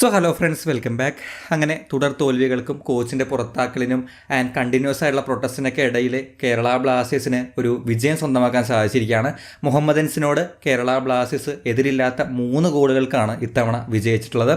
Hello friends, welcome back. അങ്ങനെ തുടർ തോൽവികൾക്കും കോച്ചിൻ്റെ പുറത്താക്കലിനും and continuous ആയിട്ടുള്ള പ്രൊട്ടസ്റ്റിനൊക്കെ ഇടയിൽ കേരള ബ്ലാസ്റ്റേഴ്സിന് ഒരു വിജയം സ്വന്തമാക്കാൻ സാധിച്ചിരിക്കുകയാണ്. മുഹമ്മദൻസിനോട് കേരള ബ്ലാസ്റ്റേഴ്സ് എതിരില്ലാത്ത 3 ഗോളുകൾക്കാണ് ഇത്തവണ വിജയിച്ചിട്ടുള്ളത്.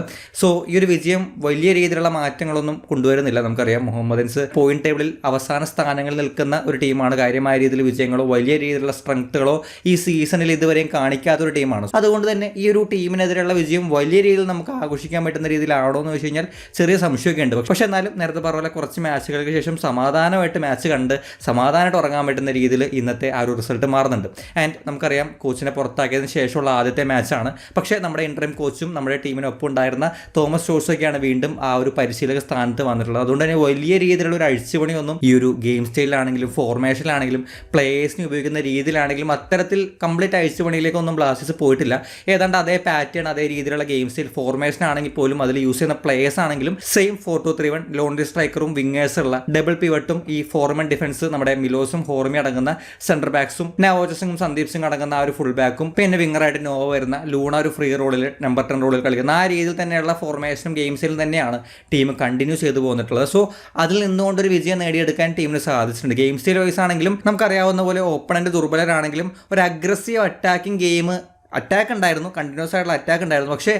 ഈ ഒരു വിജയം വലിയ രീതിയിലുള്ള മാറ്റങ്ങളൊന്നും കൊണ്ടുവരുന്നില്ല. നമുക്കറിയാം മുഹമ്മദൻസ് പോയിന്റ് ടേബിളിൽ അവസാന സ്ഥാനങ്ങളിൽ നിൽക്കുന്ന ഒരു ടീമാണ്. കാര്യമായ രീതിയിൽ വിജയങ്ങളോ വലിയ രീതിയിലുള്ള സ്ട്രെങ്ത്തുകളോ ഈ സീസണിൽ ഇതുവരെയും കാണിക്കാത്തൊരു ടീമാണ്. അതുകൊണ്ട് തന്നെ ഈ ഒരു ടീമിനെതിരെയുള്ള വിജയം വലിയ രീതിയിൽ നമുക്ക് ആഘോഷിക്കാൻ പറ്റുന്ന രീതിയിലാണോ എന്ന് വെച്ച് കഴിഞ്ഞാൽ ചെറിയ സംശയമൊക്കെ ഉണ്ട്. പക്ഷേ എന്നാലും നേരത്തെ പറഞ്ഞ പോലെ കുറച്ച് മാച്ചുകൾക്ക് ശേഷം സമാധാനമായിട്ട് മാച്ച് കണ്ട് സമാധാനമായിട്ട് ഉറങ്ങാൻ പറ്റുന്ന രീതിയിൽ ഇന്നത്തെ ആ ഒരു റിസൾട്ട് മാറുന്നുണ്ട്. ആൻഡ് നമുക്കറിയാം കോച്ചിനെ പുറത്താക്കിയതിന് ശേഷമുള്ള ആദ്യത്തെ മാച്ചാണ്. പക്ഷേ നമ്മുടെ ഇൻട്രീം കോച്ചും നമ്മുടെ ടീമിനൊപ്പം ഉണ്ടായിരുന്ന തോമസ് ജോസൊക്കെയാണ് വീണ്ടും ആ ഒരു പരിശീലക സ്ഥാനത്ത് വന്നിട്ടുള്ളത്. അതുകൊണ്ട് തന്നെ വലിയ രീതിയിലുള്ള ഒരു അഴിച്ചുപണിയൊന്നും ഈ ഒരു ഗെയിം സ്റ്റൈലിലാണെങ്കിലും ഫോർമേഷനിലാണെങ്കിലും പ്ലേയേഴ്സിനെ ഉപയോഗിക്കുന്ന രീതിയിലാണെങ്കിലും അത്തരത്തിൽ കംപ്ലീറ്റ് അഴിച്ചുപണിയിലേക്കൊന്നും ബ്ലാസ്റ്റേഴ്സ് പോയിട്ടില്ല. ഏതാണ്ട് അതേ പാറ്റേൺ, അതേ രീതിയിലുള്ള ഗെയിം സ്റ്റൈൽ ഫോർമേഷൻ ആണെങ്കിൽ പോലും അതിൽ യൂസ് ചെയ്യുന്ന പ്ലേയേഴ്സ് ആണെങ്കിലും സെയിം 4-2-3-1 ലോൺലി സ്ട്രൈക്കറും വിങ്ങേഴ്സുള്ള ഡബിൾ പിവട്ടും ഈ ഫോർമൻ ഡിഫൻസ് നമ്മുടെ മിലോസും ഹോർമി അടങ്ങുന്ന സെന്റർ ബാക്സും നവോജ സിംഗും സന്ദീപ് സിംഗ് അടങ്ങുന്ന ആ ഒരു ഫുൾ ബാക്കും പിന്നെ വിങ്ങറായിട്ട് നോവ വരുന്ന ലൂണ ഒരു ഫ്രീ റോളിൽ നമ്പർ 10 റോളിൽ കളിക്കുന്ന ആ രീതിയിൽ തന്നെയുള്ള ഫോർമേഷനും ഗെയിംസിലും തന്നെയാണ് ടീം കണ്ടിന്യൂ ചെയ്തു പോന്നിട്ടുള്ളത്. അതിൽ നിന്നുകൊണ്ടൊരു വിജയം നേടിയെടുക്കാൻ ടീമിന് സാധിച്ചിട്ടുണ്ട്. ഗെയിം സ്റ്റൈൽ വൈസ് ആണെങ്കിലും നമുക്കറിയാവുന്ന പോലെ ഓപ്പണന്റ് ദുർബലരാണെങ്കിലും ഒരു അഗ്രസീവ് അറ്റാക്കിംഗ് ഗെയിം അറ്റാക്ക് ഉണ്ടായിരുന്നു, കണ്ടിന്യൂസ് ആയിട്ടുള്ള അറ്റാക്ക് ഉണ്ടായിരുന്നു. പക്ഷേ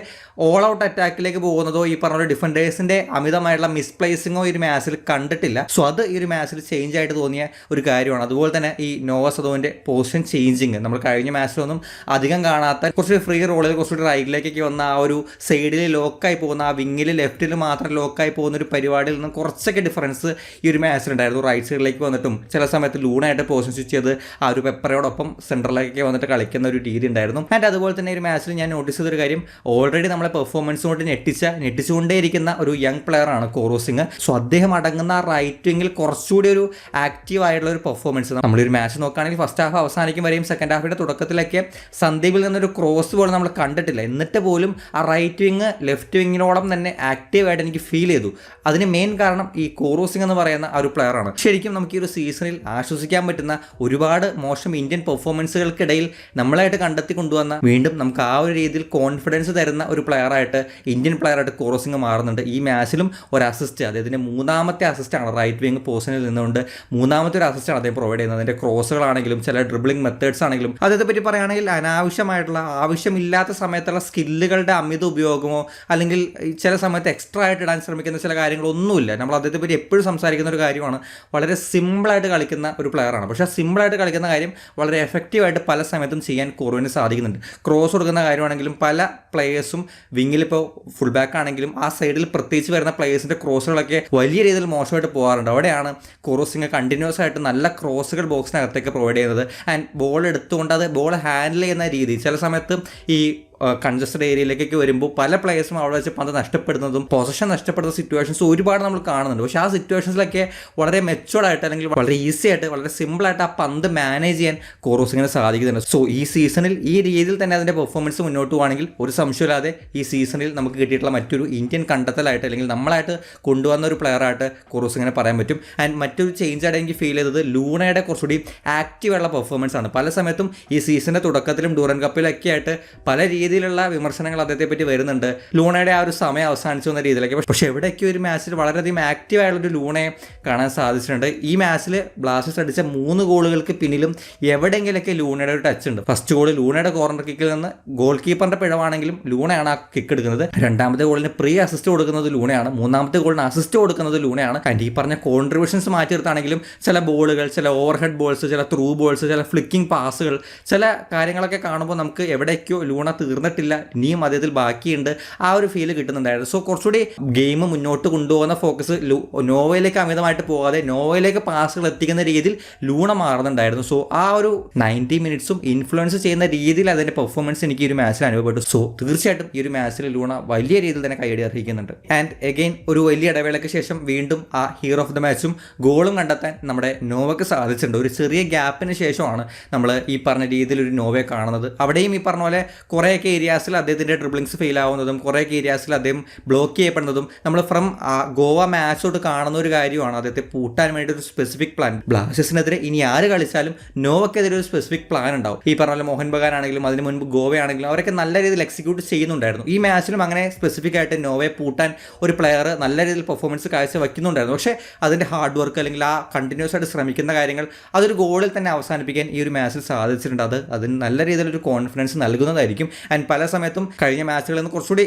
ഓൾ ഔട്ട് അറ്റാക്കിലേക്ക് പോകുന്നതോ ഈ പറഞ്ഞ ഡിഫൻഡേഴ്സിൻ്റെ അമിതമായിട്ടുള്ള മിസ്പ്ലേസിങ്ങോ ഈ ഒരു മാച്ചിൽ കണ്ടിട്ടില്ല. അത് ഈ ഒരു മാച്ചിൽ ചേഞ്ച് ആയിട്ട് തോന്നിയ ഒരു കാര്യമാണ്. അതുപോലെ തന്നെ ഈ നോവ സദോവിൻ്റെ പൊസിഷൻ ചേഞ്ചിങ് നമ്മൾ കഴിഞ്ഞ മാച്ചിലൊന്നും അധികം കാണാത്ത കുറച്ച് ഫ്രീ റോളിൽ കുറച്ചുകൂടി റൈറ്റിലേക്കൊക്കെ വന്ന ആ ഒരു സൈഡിൽ ലോക്കായി പോകുന്ന ആ വിങ്ങിൽ ലെഫ്റ്റിൽ മാത്രം ലോക്കായി പോകുന്ന ഒരു പരിപാടിയിൽ നിന്നും കുറച്ചൊക്കെ ഡിഫറൻസ് ഈ ഒരു മാച്ചിലുണ്ടായിരുന്നു. റൈറ്റ് സൈഡിലേക്ക് വന്നിട്ടും ചില സമയത്ത് ലൂണായിട്ട് പൊസിഷൻ സ്വിച്ച് ചെയ്ത് ആ ഒരു പെപ്പറയോടൊപ്പം സെൻറ്ററിലേക്കൊക്കെ വന്നിട്ട് കളിക്കുന്ന ഒരു രീതി ഉണ്ടായിരുന്നു. അതുപോലെ തന്നെ ഒരു മാച്ചിൽ ഞാൻ നോട്ടീസ് ചെയ്തൊരു കാര്യം, ഓൾറെഡി നമ്മളെ പെർഫോമൻസ് കൊണ്ട് ഞെട്ടിച്ചുകൊണ്ടേയിരിക്കുന്ന ഒരു യങ് പ്ലെയർ ആണ് കോറോസിംഗ്. അദ്ദേഹം അടങ്ങുന്ന റൈറ്റ് വിങ്ങിൽ കുറച്ചുകൂടി ഒരു ആക്റ്റീവ് ആയിട്ടുള്ള ഒരു പെർഫോമൻസ് നമ്മളൊരു മാച്ച് നോക്കുകയാണെങ്കിൽ ഫസ്റ്റ് ഹാഫ് അവസാനിക്കും വരെയും സെക്കൻഡ് ഹാഫിൻ്റെ തുടക്കത്തിലൊക്കെ സന്ദീപിൽ നിന്നൊരു ക്രോസ് ബോൾ നമ്മൾ കണ്ടിട്ടില്ല. എന്നിട്ട് പോലും ആ റൈറ്റ് വിങ് ലെഫ്റ്റ് വിങ്ങിനോളം തന്നെ ആക്റ്റീവായിട്ട് എനിക്ക് ഫീൽ ചെയ്തു. അതിന് മെയിൻ കാരണം ഈ കോറോസിംഗ് എന്ന് പറയുന്ന ആ ഒരു പ്ലെയർ ആണ്. ശരിക്കും നമുക്ക് ഈ ഒരു സീസണിൽ ആശ്വസിക്കാൻ പറ്റുന്ന ഒരുപാട് മോശം ഇന്ത്യൻ പെർഫോമൻസുകൾക്കിടയിൽ നമ്മളായിട്ട് കണ്ടെത്തി കൊണ്ടുവന്ന വീണ്ടും നമുക്ക് ആ ഒരു രീതിയിൽ കോൺഫിഡൻസ് തരുന്ന ഒരു പ്ലെയറായിട്ട് ഇന്ത്യൻ പ്ലെയറായിട്ട് കോറോസിംഗ് മാറുന്നുണ്ട്. ഈ മാച്ചിലും ഒരു അസിസ്റ്റ്, അദ്ദേഹത്തിൻ്റെ 3ാമത്തെ അസിസ്റ്റാണ് റൈറ്റ് വിങ് പൊസിഷനിൽ നിന്നുകൊണ്ട് 3ാമത്തെ ഒരു അസിസ്റ്റാണ് അദ്ദേഹം പ്രൊവൈഡ് ചെയ്യുന്നത്. അതിൻ്റെ ക്രോസുകളാണെങ്കിലും ചില ഡ്രിബിളിംഗ് മെത്തേഡ്സ് ആണെങ്കിലും അദ്ദേഹത്തെ പറ്റി പറയുകയാണെങ്കിൽ അനാവശ്യമായിട്ടുള്ള ആവശ്യമില്ലാത്ത സമയത്തുള്ള സ്കില്ലുകളുടെ അമിത ഉപയോഗമോ അല്ലെങ്കിൽ ചില സമയത്ത് എക്സ്ട്രാ ആയിട്ട് ഇടാൻ ശ്രമിക്കുന്ന ചില കാര്യങ്ങളൊന്നുമില്ല. നമ്മൾ അദ്ദേഹത്തെ പറ്റി എപ്പോഴും സംസാരിക്കുന്ന ഒരു കാര്യമാണ്, വളരെ സിമ്പിളായിട്ട് കളിക്കുന്ന ഒരു പ്ലെയറാണ്. പക്ഷേ സിമ്പിളായിട്ട് കളിക്കുന്ന കാര്യം വളരെ എഫക്റ്റീവായിട്ട് പല സമയത്തും ചെയ്യാൻ കോറോവിന് സാധിക്കുന്നുണ്ട്. ക്രോസ് കൊടുക്കുന്ന കാര്യമാണെങ്കിലും പല പ്ലേയേഴ്സും വിങ്ങിലിപ്പോൾ ഫുൾ ബാക്ക് ആണെങ്കിലും ആ സൈഡിൽ പ്രത്യേകിച്ച് വരുന്ന പ്ലേയേഴ്സിൻ്റെ ക്രോസുകളൊക്കെ വലിയ രീതിയിൽ മോശമായിട്ട് പോകാറുണ്ട്. അവിടെയാണ് കോറോസിംഗ് കണ്ടിന്യൂസ് ആയിട്ട് നല്ല ക്രോസുകൾ ബോക്സിനകത്തേക്ക് പ്രൊവൈഡ് ചെയ്യുന്നത്. ആൻഡ് ബോൾ എടുത്തുകൊണ്ട് അത് ബോൾ ഹാൻഡിൽ ചെയ്യുന്ന രീതി ചില സമയത്ത് ഈ കൺജസ്റ്റഡ് ഏരിയയിലേക്കൊക്കെ വരുമ്പോൾ പല പ്ലേയേഴ്സും അവിടെ വെച്ച് പന്ത് നഷ്ടപ്പെടുന്നതും പൊസിഷൻ നഷ്ടപ്പെടുന്ന സിറ്റുവേഷൻസ് ഒരുപാട് നമ്മൾ കാണുന്നുണ്ട്. പക്ഷേ ആ സിറ്റുവേഷൻസിലൊക്കെ വളരെ മെച്ചുവർഡായിട്ട് അല്ലെങ്കിൽ വളരെ ഈസി ആയിട്ട് വളരെ സിമ്പിളായിട്ട് ആ പന്ത് മാനേജ് ചെയ്യാൻ കോറോസിംഗിന് സാധിക്കുന്നുണ്ട്. ഈ സീസണിൽ ഈ രീതിയിൽ തന്നെ അതിൻ്റെ പെർഫോമൻസ് മുന്നോട്ട് പോകുകയാണെങ്കിൽ ഒരു സംശയമില്ലാതെ ഈ സീസണിൽ നമുക്ക് കിട്ടിയിട്ടുള്ള മറ്റൊരു ഇന്ത്യൻ കണ്ടെത്തലായിട്ട് അല്ലെങ്കിൽ നമ്മളായിട്ട് കൊണ്ടുവന്ന ഒരു പ്ലെയറായിട്ട് കോറോസിംഗിനെ പറയാൻ പറ്റും. ആൻഡ് മറ്റൊരു ചേഞ്ച് ആയിട്ട് എനിക്ക് ഫീൽ ചെയ്തത് ലൂണയുടെ കുറച്ചുകൂടി ആക്റ്റീവായുള്ള പെർഫോമൻസ് ആണ്. പല സമയത്തും ഈ സീസണിൻ്റെ തുടക്കത്തിലും ഡ്യൂറൻ കപ്പിലൊക്കെ ആയിട്ട് പല രീതിയിലുള്ള വിമർശനങ്ങൾ അദ്ദേഹത്തെ പറ്റി വരുന്നുണ്ട്. ലൂണയുടെ ആ ഒരു സമയം അവസാനിച്ചു എന്ന രീതിയിലൊക്കെ. പക്ഷേ എവിടെയൊക്കെ ഒരു മാച്ചിൽ വളരെയധികം ആക്റ്റീവായുള്ളൊരു ലൂണയെ കാണാൻ സാധിച്ചിട്ടുണ്ട്. ഈ മാച്ചിൽ ബ്ലാസ്റ്റേഴ്സ് അടിച്ച 3 ഗോളുകൾക്ക് പിന്നിലും എവിടെയെങ്കിലൊക്കെ ലൂണയുടെ ഒരു ടച്ച് ഉണ്ട്. ഫസ്റ്റ് ഗോൾ ലൂണയുടെ കോർണർ കിക്കിൽ നിന്ന് ഗോൾ കീപ്പറിന്റെ പിഴവാണെങ്കിലും ലൂണയാണ് ആ കിക്ക് എടുക്കുന്നത്. 2ാമത്തെ ഗോളിന് പ്രീ അസിസ്റ്റ് കൊടുക്കുന്നത് ലൂണയാണ്. 3ാമത്തെ ഗോളിന് അസിസ്റ്റ് കൊടുക്കുന്നത് ലൂണയാണ്. ആൻഡ് ഈ പറഞ്ഞ കോൺട്രിബ്യൂഷൻസ് മാറ്റി നിർത്താണെങ്കിലും ചില ബോളുകൾ, ചില ഓവർഹെഡ് ബോൾസ്, ചില ത്രൂ ബോൾസ്, ചില ഫ്ലിക്കിംഗ് പാസുകൾ, ചില കാര്യങ്ങളൊക്കെ കാണുമ്പോൾ നമുക്ക് എവിടേക്കോ ലൂണ തീർന്നിട്ടില്ല, ഇനിയും അദ്ദേഹത്തിൽ ബാക്കിയുണ്ട്, ആ ഒരു ഫീല് കിട്ടുന്നുണ്ടായിരുന്നു. കുറച്ചുകൂടി ഗെയിം മുന്നോട്ട് കൊണ്ടുപോകുന്ന ഫോക്കസ് നോവയിലേക്ക് അമിതമായിട്ട് പോകാതെ നോവയിലേക്ക് പാസുകൾ എത്തിക്കുന്ന രീതിയിൽ ലൂണ മാറുന്നുണ്ടായിരുന്നു. ആ ഒരു 90 മിനിറ്റ്സും ഇൻഫ്ലുവൻസ് ചെയ്യുന്ന രീതിയിൽ അതിൻ്റെ പെർഫോമൻസ് എനിക്ക് ഈ ഒരു മാച്ചിൽ അനുഭവപ്പെട്ടു. തീർച്ചയായിട്ടും ഈ ഒരു മാച്ചിൽ ലൂണ വലിയ രീതിയിൽ തന്നെ കൈയടി അർഹിക്കുന്നുണ്ട്. ആൻഡ് എഗെയിൻ ഒരു വലിയ ഇടവേളയ്ക്ക് ശേഷം വീണ്ടും ആ ഹീറോ ഓഫ് ദ മാച്ചും ഗോളും കണ്ടെത്താൻ നമ്മുടെ നോവയ്ക്ക് സാധിച്ചിട്ടുണ്ട്. ഒരു ചെറിയ ഗ്യാപ്പിന് ശേഷമാണ് നമ്മൾ ഈ പറഞ്ഞ രീതിയിൽ ഒരു നോവയെ കാണുന്നത്. അവിടെയും ഈ പറഞ്ഞ പോലെ കുറേയൊക്കെ കുറേയൊക്കെ ഏരിയാസിൽ അദ്ദേഹത്തിൻ്റെ ഡ്രിബ്ലിങ്സ് ഫെയിൽ ആവുന്നതും കുറേയൊക്കെ ഏരിയാസിൽ അദ്ദേഹം ബ്ലോക്ക് ചെയ്യപ്പെടുന്നതും നമ്മൾ ഫ്രം ഗോവ മാച്ചോട്ട് കാണുന്ന ഒരു കാര്യമാണ്. അദ്ദേഹത്തെ പൂട്ടാൻ വേണ്ടി ഒരു സ്പെസിഫിക് പ്ലാൻ. ബ്ലാസ്റ്റേഴ്സിനെതിരെ ഇനി ആര് കളിച്ചാലും നോവയ്ക്കെതിരെ ഒരു സ്പെസിഫിക് പ്ലാൻ ഉണ്ടാവും. ഈ പറഞ്ഞ പോലെ മോഹൻ ബഗാൻ ആണെങ്കിലും അതിന് മുൻപ് ഗോവയാണെങ്കിലും അവരൊക്കെ നല്ല രീതിയിൽ എക്സിക്യൂട്ട് ചെയ്യുന്നുണ്ടായിരുന്നു. ഈ മാച്ചിലും അങ്ങനെ സ്പെസിഫിക് ആയിട്ട് നോവയെ പൂട്ടാൻ ഒരു പ്ലെയർ നല്ല രീതിയിൽ പെർഫോമൻസ് കാഴ്ച വയ്ക്കുന്നുണ്ടായിരുന്നു. പക്ഷേ അതിൻ്റെ ഹാർഡ് വർക്ക് അല്ലെങ്കിൽ ആ കണ്ടിന്യൂസ് ആയിട്ട് ശ്രമിക്കുന്ന കാര്യങ്ങൾ അതൊരു ഗോളിൽ തന്നെ അവസാനിപ്പിക്കാൻ ഈ ഒരു മാച്ചിൽ സാധിച്ചിട്ടുണ്ട്. അതിന് നല്ല രീതിയിലൊരു കോൺഫിഡൻസ് നൽകുന്നതായിരിക്കും. ആൻഡ് പല സമയത്തും കഴിഞ്ഞ മാച്ചുകളിൽ നിന്ന് കുറച്ചുകൂടി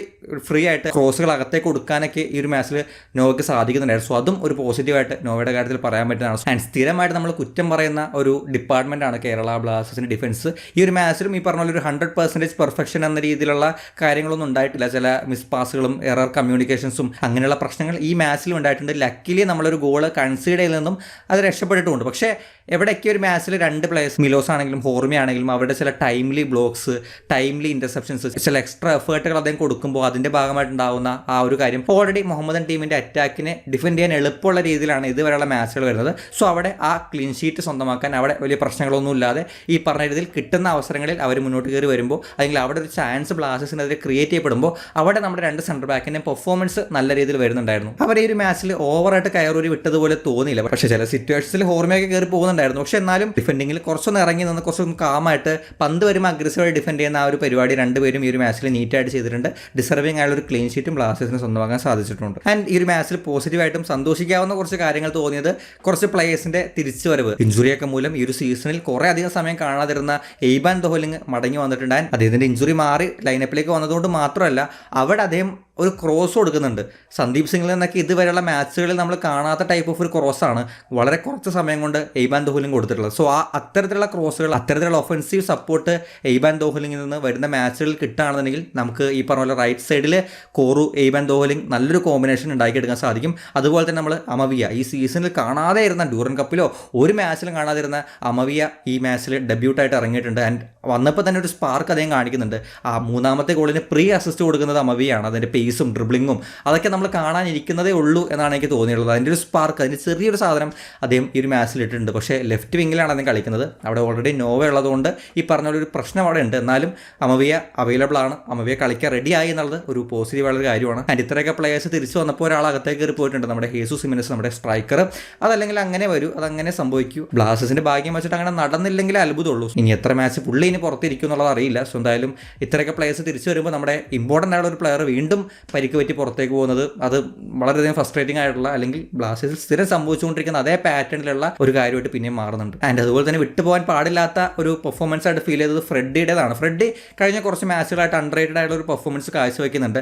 ഫ്രീ ആയിട്ട് ക്രോസുകൾ അകത്തേക്ക് കൊടുക്കാനൊക്കെ ഈ ഒരു മാച്ചിൽ നോവയ്ക്ക് സാധിക്കുന്നുണ്ടായിരുന്നു. സോ അതും ഒരു പോസിറ്റീവായിട്ട് നോവയുടെ കാര്യത്തിൽ പറയാൻ പറ്റുന്നതാണ്. ആൻഡ് സ്ഥിരമായിട്ട് നമ്മൾ കുറ്റം പറയുന്ന ഒരു ഡിപ്പാർട്ട്മെൻറ്റാണ് കേരള ബ്ലാസ്റ്റേഴ്സിൻ്റെ ഡിഫൻസ്. ഈ ഒരു മാച്ചിലും ഈ പറഞ്ഞ പോലെ ഒരു 100% പെർഫെക്ഷൻ എന്ന രീതിയിലുള്ള കാര്യങ്ങളൊന്നും ഉണ്ടായിട്ടില്ല. ചില മിസ് പാസുകളും എറർ കമ്മ്യൂണിക്കേഷൻസും അങ്ങനെയുള്ള പ്രശ്നങ്ങൾ ഈ മാച്ചിലും ഉണ്ടായിട്ടുണ്ട്. ലക്കിലി നമ്മളൊരു ഗോള് കൺസീഡ് ചെയ്തതിൽ നിന്നും അത് രക്ഷപ്പെട്ടിട്ടുണ്ട്. പക്ഷേ എവിടെയൊക്കെ ഒരു മാച്ചിൽ 2 പ്ലേയേഴ്സ് മിലോസ് ആണെങ്കിലും ഹോർമി ആണെങ്കിലും അവരുടെ ചില ടൈംലി ബ്ലോക്സ്, ടൈംലി ഇന്റർസെപ്ഷൻസ്, ചില എക്സ്ട്രാ എഫേർട്ടുകൾ അദ്ദേഹം കൊടുക്കുമ്പോൾ അതിൻ്റെ ഭാഗമായിട്ടുണ്ടാകുന്ന ആ ഒരു കാര്യം ഓൾറെഡി മുഹമ്മദൻ ടീമിൻ്റെ അറ്റാക്കിനെ ഡിഫെൻഡ് ചെയ്യാൻ എളുപ്പമുള്ള രീതിയിലാണ് ഇതുവരെയുള്ള മാച്ചുകൾ വരുന്നത്. സോ അവിടെ ആ ക്ലീൻ ഷീറ്റ് സ്വന്തമാക്കാൻ അവിടെ വലിയ പ്രശ്നങ്ങളൊന്നും ഇല്ലാതെ ഈ പറഞ്ഞ രീതിയിൽ കിട്ടുന്ന അവസരങ്ങളിൽ അവർ മുന്നോട്ട് കയറി വരുമ്പോൾ അല്ലെങ്കിൽ അവിടെ ഒരു ചാൻസ് ബ്ലാസ്റ്റേഴ്സിനെതിരെ ക്രിയേറ്റ് ചെയ്യപ്പെടുമ്പോൾ അവിടെ നമ്മുടെ 2 സെൻറ്റർ ബാക്കിൻ്റെ പെർഫോമൻസ് നല്ല രീതിയിൽ വരുന്നുണ്ടായിരുന്നു. അവർ ഈ ഒരു മാച്ചിൽ ഓവറായിട്ട് കയറൂരി വിട്ടതുപോലെ തോന്നിയില്ല. പക്ഷേ ചില സിറ്റുവേഷൻസിൽ ഹോർമയൊക്കെ കയറി പോകുന്നുണ്ടായിരുന്നു. പക്ഷേ എന്നാലും ഡിഫെൻഡിങ്ങിൽ കുറച്ചൊന്ന് ഇറങ്ങി നിന്ന് കുറച്ചൊന്ന് കാമായിട്ട് പന്ത് വരുമ്പോൾ അഗ്രസീവായി ഡിഫെൻഡ് ചെയ്യുന്ന ആ ഒരു പരിപാടി രണ്ടുപേരും ഈ ഒരു മാച്ചിൽ നീറ്റായിട്ട് ചെയ്തിട്ടുണ്ട്. ഡിസർവിംഗ് ആയുള്ള ഒരു ക്ലീൻ ഷീറ്റും ബ്ലാസ്റ്റേഴ്സിന് സ്വന്തമാക്കാൻ സാധിച്ചിട്ടുണ്ട്. ആൻഡ് ഈ ഒരു മാച്ചിൽ പോസിറ്റീവായിട്ടും സന്തോഷിക്കാവുന്ന കുറച്ച് കാര്യങ്ങൾ തോന്നിയത് കുറച്ച് പ്ലേയേഴ്സിന്റെ തിരിച്ചുവരവ്. ഇഞ്ചുറിയൊക്കെ മൂലം ഈ ഒരു സീസണിൽ കുറേ അധികം സമയം കാണാതിരുന്ന എയ്ബാൻ ദോഹലിംഗ് മടങ്ങി വന്നിട്ടുണ്ട്. അദ്ദേഹത്തിന്റെ ഇഞ്ചുറി മാറി ലൈനപ്പിലേക്ക് വന്നതുകൊണ്ട് മാത്രമല്ല അവിടെ അദ്ദേഹം ഒരു ക്രോസ് കൊടുക്കുന്നുണ്ട്. സന്ദീപ് സിംഗിൽ നിന്നൊക്കെ ഇതുവരെയുള്ള മാച്ചുകളിൽ നമ്മൾ കാണാത്ത ടൈപ്പ് ഓഫ് ഒരു ക്രോസാണ് വളരെ കുറച്ച് സമയം കൊണ്ട് എയ്ബാൻ ദോഹലിംഗ് കൊടുത്തിട്ടുള്ളത്. സോ അത്തരത്തിലുള്ള ക്രോസുകൾ, അത്തരത്തിലുള്ള ഒഫൻസീവ് സപ്പോർട്ട് എയ്ബാൻ ദോഹലിംഗിൽ നിന്ന് വരുന്ന മാച്ചുകളിൽ കിട്ടുകയാണെന്നുണ്ടെങ്കിൽ നമുക്ക് ഈ പറഞ്ഞ പോലെ റൈറ്റ് സൈഡിൽ കോറു എയ്ബാൻ ദോഹലിംഗ് നല്ലൊരു കോമ്പിനേഷൻ ഉണ്ടാക്കിയെടുക്കാൻ സാധിക്കും. അതുപോലെ തന്നെ നമ്മൾ അമവിയ ഈ സീസണിൽ കാണാതെ ഇരുന്ന ഡ്യൂറൻ കപ്പിലോ ഒരു മാച്ചിലും കാണാതിരുന്ന അമവിയ ഈ മാച്ചിൽ ഡെബ്യൂട്ടായിട്ട് ഇറങ്ങിയിട്ടുണ്ട്. ആൻഡ് വന്നപ്പോൾ തന്നെ ഒരു സ്പാർക്ക് അദ്ദേഹം കാണിക്കുന്നുണ്ട്. ആ 3ാമത്തെ ഗോളിന് പ്രീ അസിസ്റ്റ് കൊടുക്കുന്നത് അമവിയാണ്. അതിൻ്റെ പേസും ഡ്രിബ്ലിങ്ങും അതൊക്കെ നമ്മൾ കാണാനിരിക്കുന്നതേ ഉള്ളൂ എന്നാണ് എനിക്ക് തോന്നിയിട്ടുള്ളത്. അതിൻ്റെ ഒരു സ്പാർക്ക്, അതിൻ്റെ ചെറിയൊരു സാധനം അദ്ദേഹം ഈ ഒരു മാച്ചിൽ ഇട്ടിട്ടുണ്ട്. പക്ഷേ ലെഫ്റ്റ് വിങ്ങിലാണ് അദ്ദേഹം കളിക്കുന്നത്. അവിടെ ഓൾറെഡി നോവ ഉള്ളതുകൊണ്ട് ഈ പറഞ്ഞ ഒരു പ്രശ്നം അവിടെ ഉണ്ട്. എന്നാലും അമവിയ അവൈലബിൾ ആണ്, അമവിയ കളിക്കാൻ റെഡിയായി എന്നുള്ളത് ഒരു പോസിറ്റീവായുള്ള ഒരു കാര്യമാണ്. ആൻഡ് ഇത്രയൊക്കെ പ്ലേയേഴ്സ് തിരിച്ചു വന്നപ്പോൾ ഒരാൾ അകത്തേക്ക് കയറി പോയിട്ടുണ്ട്, നമ്മുടെ ഹേസു സിമിനസ്, നമ്മുടെ സ്ട്രൈക്കർ. അതല്ലെങ്കിൽ അങ്ങനെ വരൂ, അതങ്ങനെ സംഭവിക്കൂ. ബ്ലാസ്റ്റേഴ്സിന്റെ ഭാഗ്യം വെച്ചിട്ട് അങ്ങനെ നടന്നില്ലെങ്കിൽ അത്ഭുതമുള്ളൂ. ഇനി എത്ര മാച്ച് പുള്ളി ഇനി പുറത്തിരിക്കും എന്നുള്ളത് അറിയില്ല. സോ എന്തായാലും ഇത്രയൊക്കെ പ്ലേയേഴ്സ് തിരിച്ചു വരുമ്പോൾ നമ്മുടെ ഇമ്പോർട്ടൻ്റ് ആയിട്ടുള്ള ഒരു പ്ലെയർ വീണ്ടും പരിക്ക് പറ്റി പുറത്തേക്ക് പോകുന്നത് അത് വളരെയധികം ഫ്രസ്ട്രേറ്റിംഗ് ആയിട്ടുള്ള അല്ലെങ്കിൽ ബ്ലാസ്റ്റേഴ്സിൽ സ്ഥിരം സംഭവിച്ചുകൊണ്ടിരിക്കുന്ന അതേ പാറ്റേണിലുള്ള ഒരു കാര്യമായിട്ട് പിന്നെയും മാറുന്നുണ്ട്. ആൻഡ് അതുപോലെ തന്നെ വിട്ടുപോകാൻ പാടില്ലാത്ത ഒരു പെർഫോമൻസ് ആയിട്ട് ഫീൽ ചെയ്തത് ഫ്രെഡിയുടേതാണ്. ഫ്രെഡി കഴിഞ്ഞ കുറച്ച് മാച്ചുകളായിട്ട് അൺറേറ്റഡ് ആയിട്ടുള്ള ഒരു പെർഫോമൻസ് കാഴ്ചവെക്കുന്നുണ്ട്.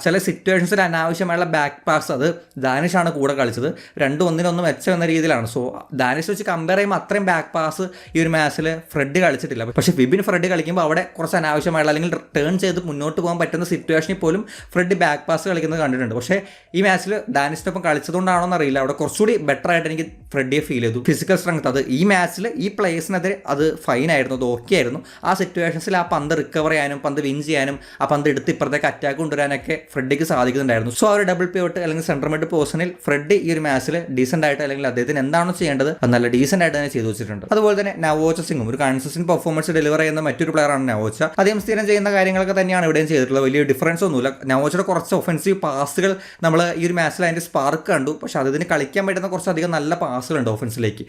ചില സിറ്റുവേഷൻസിൽ അനാവശ്യമായുള്ള ബാക്ക് പാസ് അത് ദാനിഷാണ് കൂടെ കളിച്ചത്. 2-1 മെച്ചം എന്ന രീതിയിലാണ്. സോ ദാനിഷ് വെച്ച് കമ്പയർ ചെയ്യുമ്പോൾ അത്രയും ബാക്ക് പാസ് ഈ ഒരു മാച്ചിൽ ഫ്രെഡ് കളിച്ചിട്ടില്ല. പക്ഷേ വിപിൻ ഫ്രെഡ് കളിക്കുമ്പോൾ അവിടെ കുറച്ച് അനാവശ്യമായുള്ള അല്ലെങ്കിൽ ടേൺ ചെയ്ത് മുന്നോട്ട് പോകാൻ പറ്റുന്ന സിറ്റുവേഷനിൽ പോലും ഫ്രെഡ് ബാക്ക് പാസ് കളിക്കുന്നത് കണ്ടിട്ടുണ്ട്. പക്ഷേ ഈ മാച്ചിൽ ഡാനിഷിനൊപ്പം കളിച്ചതുകൊണ്ടാണോ എന്നറിയില്ല, അവിടെ കുറച്ചുകൂടി ബെറ്റർ ആയിട്ട് എനിക്ക് ഫ്രെഡിയെ ഫീൽ ചെയ്തു. ഫിസിക്കൽ സ്ട്രെങ്ത് അത് ഈ മാച്ചിൽ ഈ പ്ലേയേഴ്സിനെതിരെ അത് ഫൈൻ ആയിരുന്നു, അത് ഓക്കെ ആയിരുന്നു. ആ സിറ്റുവേഷൻസിൽ ആ പന്ത് റിക്കവർ ചെയ്യാനും പന്ത് വിൻ ചെയ്യാനും ആ പന്ത് എടുത്ത് ഇപ്പുറത്തേക്ക് അറ്റാക്ക് കൊണ്ടുവരാനൊക്കെ ഫ്രെഡിക്ക് സാധിക്കുന്നുണ്ടായിരുന്നു. സോ ആ ഒരു ഡബിൾ പിവട്ട് അല്ലെങ്കിൽ സെൻട്രൽ മിഡ് പൊസിഷനിൽ ഫ്രെഡ് ഈ ഒരു മാച്ചിൽ ഡീസൻ്റ് ആയിട്ട് അല്ലെങ്കിൽ അദ്ദേഹത്തിന് എന്താണോ ചെയ്യേണ്ടത് അത് നല്ല ഡീസൻ്റ് ആയിട്ട് തന്നെ ചെയ്തു വെച്ചിട്ടുണ്ട്. അതുപോലെ തന്നെ നവോച്ച സിംഗും ഒരു കൺസിസ്റ്റന്റ് പെർഫോമൻസ് ഡെലിവർ ചെയ്യുന്ന മറ്റൊരു പ്ലെയറാണ് നവോച്ച. അദ്ദേഹം സ്ഥിരം ചെയ്യുന്ന കാര്യങ്ങളൊക്കെ തന്നെയാണ് ഇവിടെയും ചെയ്തിട്ടുള്ളത്. വലിയ ഡിഫറൻസ് ഒന്നുമില്ല. നവോച്ചയുടെ കുറച്ച് ഒഫൻസീവ് പാസുകൾ നമ്മൾ ഈ ഒരു മാച്ചിൽ അതിൻ്റെ സ്പാർക്ക് കണ്ടു. പക്ഷേ അതിന് കളിക്കാൻ പറ്റുന്ന കുറച്ചധികം നല്ല പാസുകളുണ്ട് ഓഫൻസിലേക്ക്.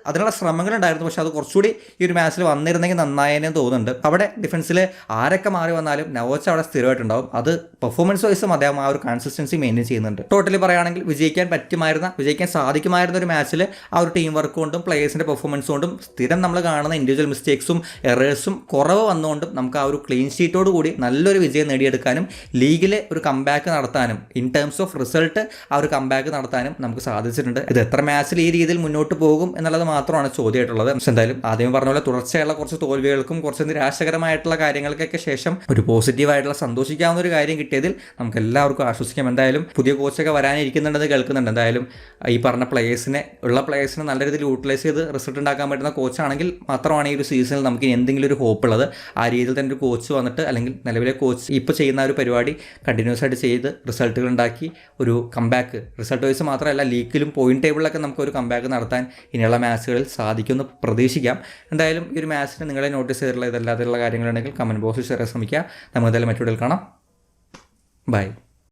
അതിനുള്ള ശ്രമങ്ങളുണ്ടായിരുന്നു. പക്ഷേ അത് കുറച്ചുകൂടി ഈ ഒരു മാച്ചിൽ വന്നിരുന്നെങ്കിൽ നന്നായെന്ന് തോന്നുന്നുണ്ട്. അവിടെ ഡിഫൻസിൽ ആരൊക്കെ മാറി വന്നാലും നവോച്ച അവിടെ സ്ഥിരമായിട്ടുണ്ടാവും. അത് പെർഫോമൻസ് വൈസും അദ്ദേഹം ആ ഒരു കൺസിസ്റ്റൻസി മെയിൻറ്റെയിൻ ചെയ്യുന്നുണ്ട്. ടോട്ടലി പറയുകയാണെങ്കിൽ വിജയിക്കാൻ സാധിക്കുമായിരുന്ന ഒരു മാച്ചിൽ ആ ഒരു ടീം വർക്ക് കൊണ്ടും പ്ലേയേഴ്സിൻ്റെ പെർഫോമൻസ് കൊണ്ടും സ്ഥിരം നമ്മൾ കാണുന്ന ഇൻഡിവിജ്വൽ മിസ്റ്റേക്സും എറേഴ്സും കുറവ് വന്നുകൊണ്ടും നമുക്ക് ആ ഒരു ക്ലീൻ ഷീറ്റോട് കൂടി നല്ലൊരു വിജയം നേടിയെടുക്കാനും ലീഗിൽ ഒരു കംബാക്ക് നടത്താനും ഇൻ ടേംസ് ഓഫ് റിസൾട്ട് ആ ഒരു കംബാക്ക് നടത്താനും നമുക്ക് സാധിച്ചിട്ടുണ്ട്. ഇത് എത്ര മാച്ചിൽ ഈ രീതിയിൽ മുന്നോട്ട് പോകും എന്നുള്ളത് മാത്രമാണ് ചോദ്യമായിട്ടുള്ളത്. പക്ഷെ എന്തായാലും ആദ്യം പറഞ്ഞ പോലെ തുടർച്ചയുള്ള കുറച്ച് തോൽവികൾക്കും കുറച്ച് നിരാശകരമായിട്ടുള്ള കാര്യങ്ങൾക്കൊക്കെ ശേഷം ഒരു പോസിറ്റീവായിട്ടുള്ള സന്തോഷിക്കാവുന്ന ഒരു കാര്യം കിട്ടിയതിൽ നമുക്ക് എല്ലാവർക്കും ആശ്വസിക്കാം. എന്തായാലും പുതിയ കോച്ചൊക്കെ വരാനിരിക്കുന്നുണ്ടെന്ന് കേൾക്കുന്നുണ്ട്. എന്തായാലും ഈ പറഞ്ഞ പ്ലേയേഴ്സിനെ നല്ല രീതിയിൽ യൂട്ടിലൈസ് ചെയ്ത് റിസൾട്ട് ഉണ്ടാക്കാൻ പറ്റുന്ന കോച്ചാണെങ്കിൽ മാത്രമാണ് ഈ ഒരു സീസണിൽ നമുക്ക് എന്തെങ്കിലും ഒരു ഹോപ്പ് ഉള്ളത്. ആ രീതിയിൽ തന്നെ ഒരു കോച്ച് വന്നിട്ട് അല്ലെങ്കിൽ നിലവിലെ കോച്ച് ഇപ്പോൾ ചെയ്യുന്ന ഒരു പരിപാടി കണ്ടിന്യൂസ് ആയിട്ട് ചെയ്ത് റിസൾട്ടുകൾ ഉണ്ടാക്കി ഒരു കംബാക്ക്, റിസൾട്ട് വൈസ് മാത്രമല്ല ലീഗിലും പോയിന്റ് ടേബിളിലൊക്കെ നമുക്കൊരു കംബാക്ക് നടത്താൻ ഇനിയുള്ള മാച്ചുകളിൽ സാധിക്കുമെന്ന് പ്രതീക്ഷിക്കാം. എന്തായാലും ഈ ഒരു മാച്ചിന് നിങ്ങളെ നോട്ടീസ് ചെയ്തിട്ടുള്ള ഇതല്ലാതെയുള്ള കാര്യങ്ങളുണ്ടെങ്കിൽ കമൻറ്റ് ബോക്സിൽ ഷെയർ ശ്രമിക്കുക. നമുക്ക് എന്തായാലും മറ്റൊരു കാണാം. ബൈ.